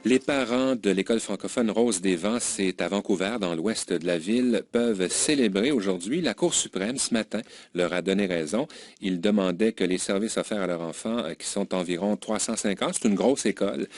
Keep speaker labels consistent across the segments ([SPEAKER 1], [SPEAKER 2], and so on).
[SPEAKER 1] Les parents de l'école francophone Rose des Vents, c'est à Vancouver, dans l'ouest de la ville, peuvent célébrer aujourd'hui. La Cour suprême, ce matin, leur a donné raison. Ils demandaient que les services offerts à leurs enfants, qui sont environ 350, c'est une grosse école,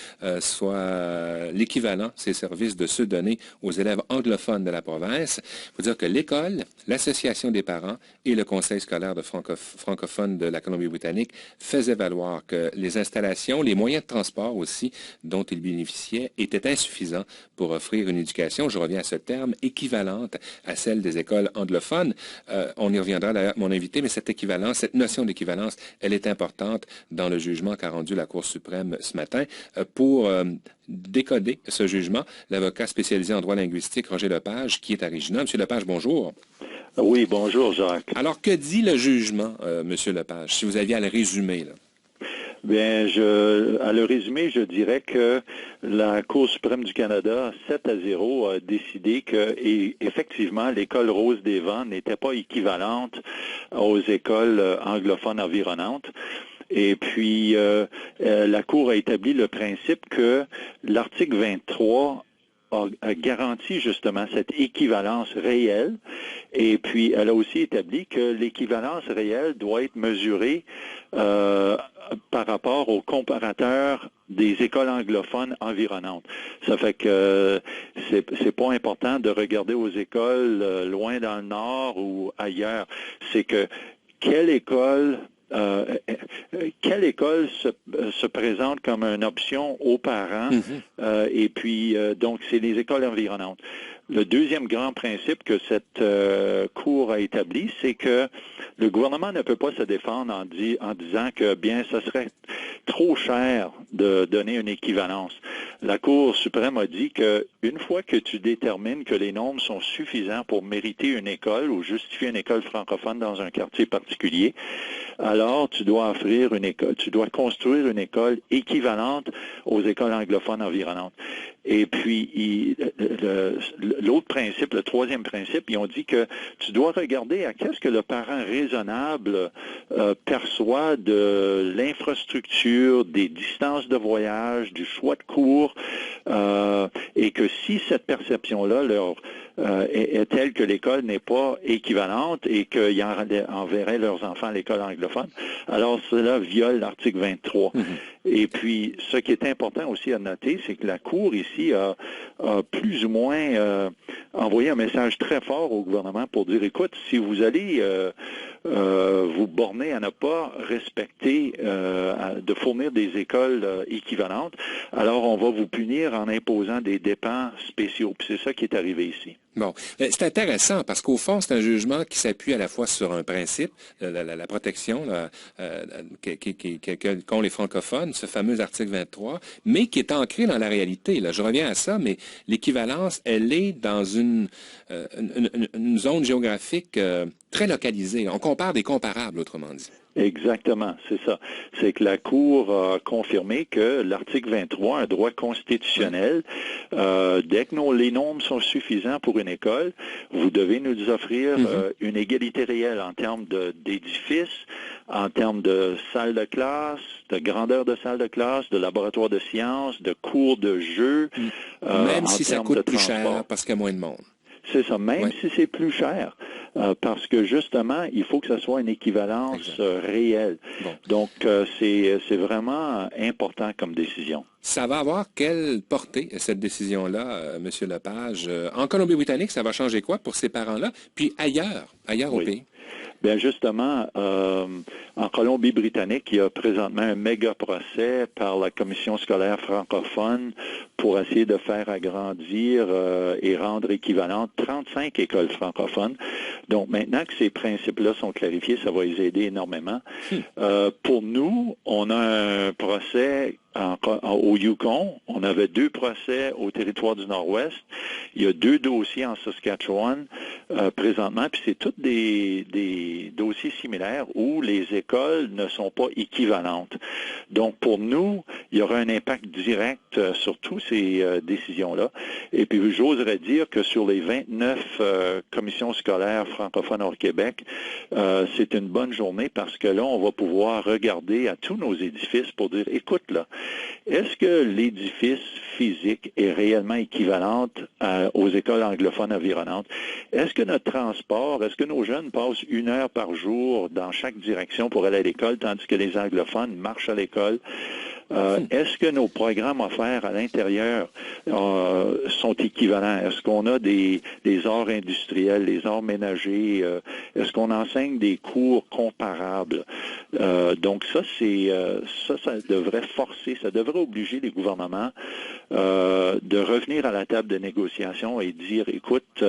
[SPEAKER 1] soient l'équivalent, ces services, de ceux donnés aux élèves anglophones de la province. Il faut dire que l'école, l'Association des parents et le Conseil scolaire de francophones de la Colombie-Britannique faisaient valoir que les installations, les moyens de transport aussi, dont ils bénéficient, était insuffisant pour offrir une éducation, je reviens à ce terme, équivalente à celle des écoles anglophones. On y reviendra d'ailleurs, mon invité, mais cette équivalence, cette notion d'équivalence, elle est importante dans le jugement qu'a rendu la Cour suprême ce matin. Pour décoder ce jugement, l'avocat spécialisé en droit linguistique, Roger Lepage, qui est à Regina. Monsieur Lepage, bonjour.
[SPEAKER 2] Oui, bonjour Jacques.
[SPEAKER 1] Alors, que dit le jugement, Monsieur Lepage, si vous aviez à le résumer, là?
[SPEAKER 2] Bien, à le résumé, je dirais que la Cour suprême du Canada, 7-0, a décidé que, effectivement, l'école Rose des Vents n'était pas équivalente aux écoles anglophones environnantes. Et puis, la Cour a établi le principe que l'article 23 a garanti justement cette équivalence réelle. Et puis, elle a aussi établi que l'équivalence réelle doit être mesurée par rapport aux comparateurs des écoles anglophones environnantes. Ça fait que c'est pas important de regarder aux écoles loin dans le nord ou ailleurs. C'est que quelle école se présente comme une option aux parents, et puis donc c'est les écoles environnantes. Le deuxième grand principe que cette Cour a établi, c'est que le gouvernement ne peut pas se défendre en disant que, bien, ce serait trop cher de donner une équivalence. La Cour suprême a dit que une fois que tu détermines que les nombres sont suffisants pour mériter une école ou justifier une école francophone dans un quartier particulier, alors tu dois offrir une école, tu dois construire une école équivalente aux écoles anglophones environnantes. Et puis, l'autre principe, le troisième principe, ils ont dit que tu dois regarder à qu'est-ce que le parent raisonnable perçoit de l'infrastructure, des distances de voyage, du choix de cours, et que si cette perception-là est telle que l'école n'est pas équivalente et qu'ils enverraient leurs enfants à l'école anglophone, alors cela viole l'article 23. Et puis, ce qui est important aussi à noter, c'est que la Cour ici a plus ou moins envoyé un message très fort au gouvernement pour dire, écoute, si vous allez vous borner à ne pas respecter, de fournir des écoles équivalentes, alors on va vous punir en imposant des dépenses spéciaux. Puis c'est ça qui est arrivé ici.
[SPEAKER 1] Bon, c'est intéressant parce qu'au fond, c'est un jugement qui s'appuie à la fois sur un principe, la protection qu'ont les francophones, ce fameux article 23, mais qui est ancré dans la réalité. Là, je reviens à ça, mais l'équivalence, elle est dans une zone géographique très localisée. On compare des comparables, autrement dit.
[SPEAKER 2] Exactement, c'est ça. C'est que la Cour a confirmé que l'article 23, un droit constitutionnel, dès que les nombres sont suffisants pour une école, vous devez nous offrir une égalité réelle en termes d'édifices, en termes de salles de classe, de grandeur de salles de classe, de laboratoire de sciences, de cours de jeu.
[SPEAKER 1] Même si ça coûte plus cher parce qu'il y a moins de monde.
[SPEAKER 2] C'est ça, même si c'est plus cher, parce que justement, il faut que ce soit une équivalence réelle. Bon. Donc, c'est vraiment important comme décision.
[SPEAKER 1] Ça va avoir quelle portée, cette décision-là, M. Lepage? En Colombie-Britannique, ça va changer quoi pour ces parents-là? Puis ailleurs au pays?
[SPEAKER 2] Bien, justement, en Colombie-Britannique, il y a présentement un méga procès par la Commission scolaire francophone pour essayer de faire agrandir et rendre équivalentes 35 écoles francophones. Donc, maintenant que ces principes-là sont clarifiés, ça va les aider énormément. Pour nous, on a un procès au Yukon. On avait 2 procès au territoire du Nord-Ouest. Il y a 2 dossiers en Saskatchewan présentement, puis c'est tous des dossiers similaires où les écoles ne sont pas équivalentes. Donc, pour nous, il y aura un impact direct sur tous ces décisions-là. Et puis, j'oserais dire que sur les 29 commissions scolaires francophones hors Québec, c'est une bonne journée parce que là, on va pouvoir regarder à tous nos édifices pour dire, écoute, là, est-ce que l'édifice physique est réellement équivalente aux écoles anglophones environnantes? Est-ce que notre transport, est-ce que nos jeunes passent 1 heure par jour dans chaque direction pour aller à l'école, tandis que les anglophones marchent à l'école? Est-ce que nos programmes offerts à l'intérieur sont équivalents? Est-ce qu'on a des arts industriels, des arts ménagers? Est-ce qu'on enseigne des cours comparables? Donc ça devrait forcer, ça devrait obliger les gouvernements de revenir à la table de négociation et dire, écoute,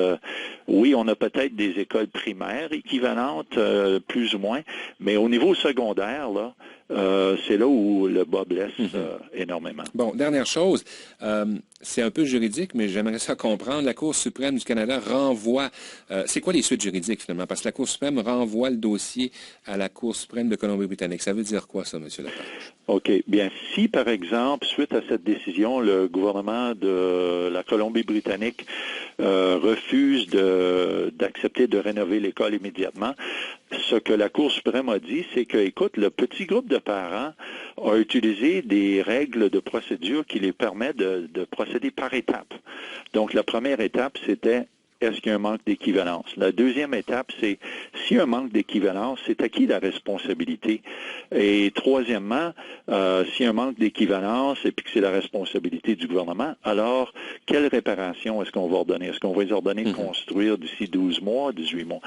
[SPEAKER 2] oui, on a peut-être des écoles primaires équivalentes, plus ou moins, mais au niveau secondaire, là, c'est là où le bas blesse énormément.
[SPEAKER 1] Bon, dernière chose, c'est un peu juridique, mais j'aimerais ça comprendre. La Cour suprême du Canada renvoie... c'est quoi les suites juridiques, finalement? Parce que la Cour suprême renvoie le dossier à la Cour suprême de Colombie-Britannique. Ça veut dire quoi, ça, M. Lepage? OK.
[SPEAKER 2] Bien, si, par exemple, suite à cette décision, le gouvernement de la Colombie-Britannique refuse d'accepter de rénover l'école immédiatement, ce que la Cour suprême a dit, c'est que, écoute, le petit groupe de parents a utilisé des règles de procédure qui les permettent de procéder par étapes. Donc, la première étape, c'était est-ce qu'il y a un manque d'équivalence? La deuxième étape, c'est s'il y a un manque d'équivalence, c'est à qui la responsabilité? Et troisièmement, s'il y a un manque d'équivalence et puis que c'est la responsabilité du gouvernement, alors quelle réparation est-ce qu'on va ordonner? Est-ce qu'on va les ordonner de construire d'ici 12 mois, 18 mois?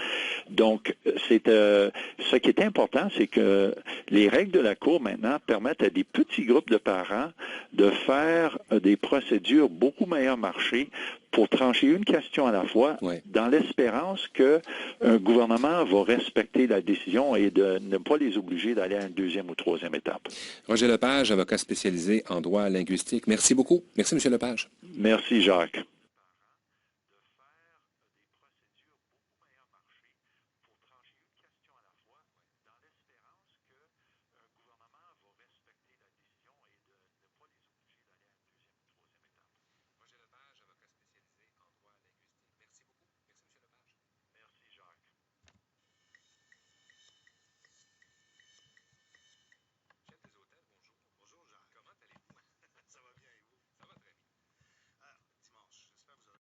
[SPEAKER 2] Donc, ce qui est important, c'est que les règles de la Cour maintenant permettent à des petits groupes de parents de faire des procédures beaucoup meilleures marché pour trancher une question à la fois, dans l'espérance qu'un gouvernement va respecter la décision et de ne pas les obliger d'aller à une deuxième ou troisième étape.
[SPEAKER 1] Roger Lepage, avocat spécialisé en droit linguistique. Merci beaucoup. Merci, M. Lepage.
[SPEAKER 2] Merci, Jacques.